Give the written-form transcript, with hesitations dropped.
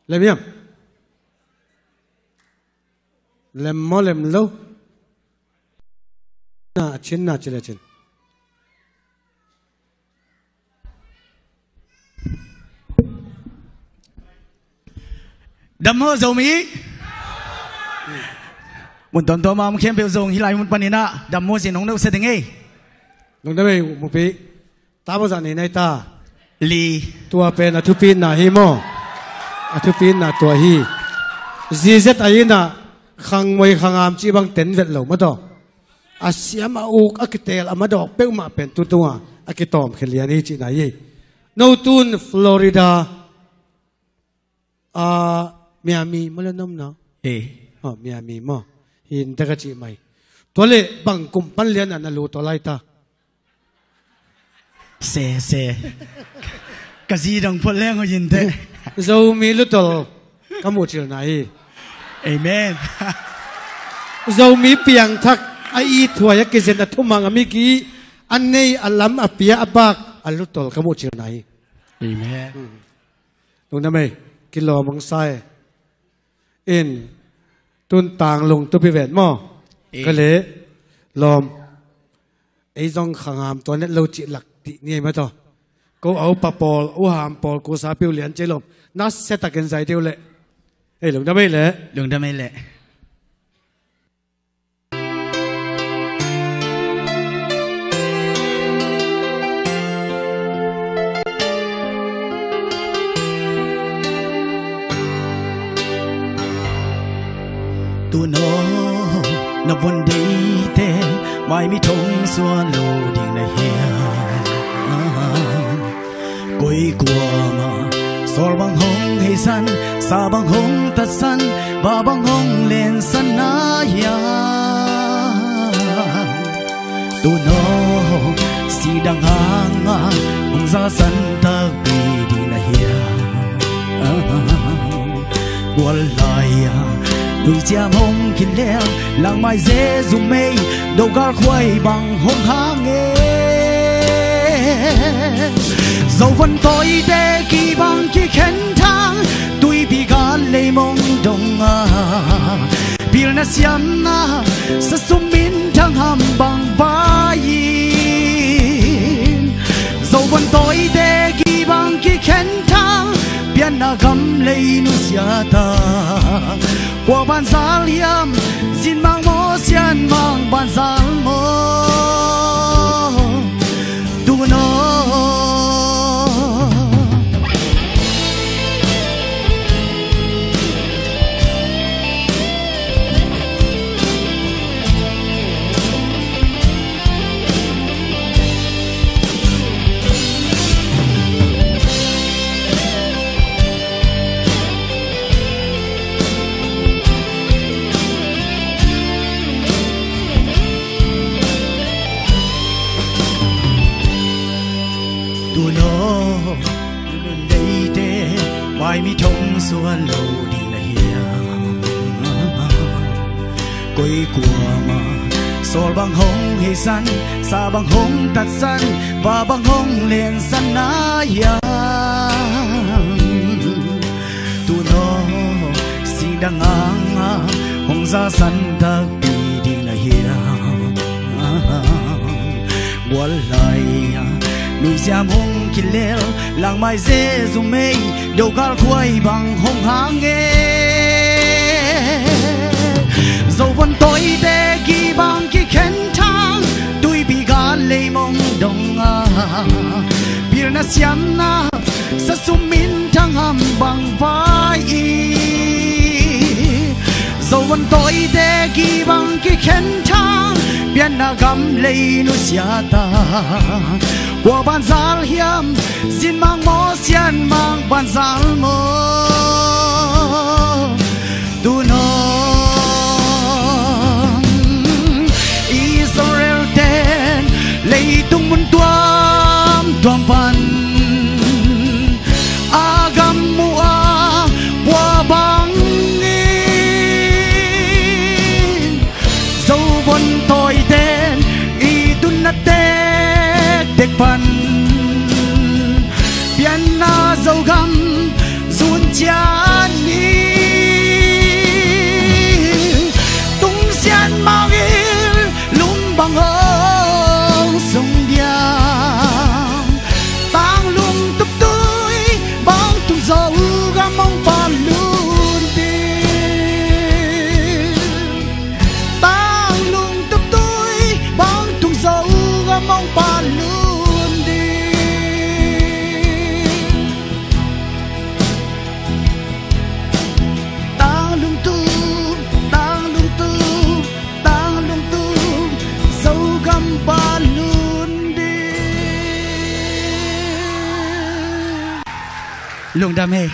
lem yam lem mo lem lo na chin na chile chin đâm mơ dầu mỹ một tuần to mà khen biểu dầu hi lại một phần nữa đâm mơ gì nóng đâu sẽ tiếng ấy nông đâm ấy một pi ta bao giờ này ta li tua pen à thu pin na hi mo à thu pin na tua hi zizet ai na khang moi khang am chi bang ten vet lo ma do a siam a uk a kitel a ma do pe ma pen tu tua a kitom khelian hi chi na hi no tun Florida Miami mala nom na Miami mo hin ta ka chi mai to le bang kum pan lian an lu to lai ta se cái gì đồng phật lên ngồi nhìn thế dâu mi lu to ka mu chil na hi amen dâu mi piang thak ai thua ya ke zen athumang ami ki an nei alam apia abak alu tol ka mu chil na hi amen nung na mai kilo mong sai in tun tang lung tu pi vet mo ka le lom ai zong khangam to net lo chi lak ti ni ma to ko au pa pol u ham pol ko sa piu lian che lom na se ta ken sai tiu le ei lung da mai le đừng đâm mê lệ tu nó buồn đi tên mai mi thông xua lù đi này hea cuối của mà sol băng hông hay san sa băng hông tắt san ba băng hông lên san na ya tu nó si đang hang hông ra san ta đi đi này hea qua lại đôi cha hông kín leo làng mai dễ dùng mây đầu gà khoai bằng hông hang nghe dầu vẫn tối để kỳ bằng kỳ khen thang tuy bị gà lấy mong đồng bil na siam na sa sumin thang ham bằng vai dầu vẫn tối để kỳ bằng kỳ khen thang biên na gam lấy nu sia ta qua ban giá liam xin mang mô xiên mang ban giá mô tu nó mai mi thông xua lâu đi này hia cuối của mà sol băng hông hay san sa băng hông tắt san và băng hông liền san na ya tu nó si đang ngang hông ra san ta đi này hia qua lại nuôi giam hông kín leo làng mai dễ dùng mây đầu gà khoai bằng hông hang nghe dầu vẫn tối để kỳ bằng kỳ khen thang tuy bị gà lấy mong đồng bil na siam na sa sumin thang ham bằng vai dầu vẫn tối để kỳ bằng kỳ khen thang biên na gam lấy nu sia ta qua ban zal hiam xin mang mô xiên mang ban zal mô tu nó Israel ten lấy tung mun tuam pan agam mua qua bang dấu vân tôi ten y tun na tek pan biên na dấu gam zun cha lung đam mê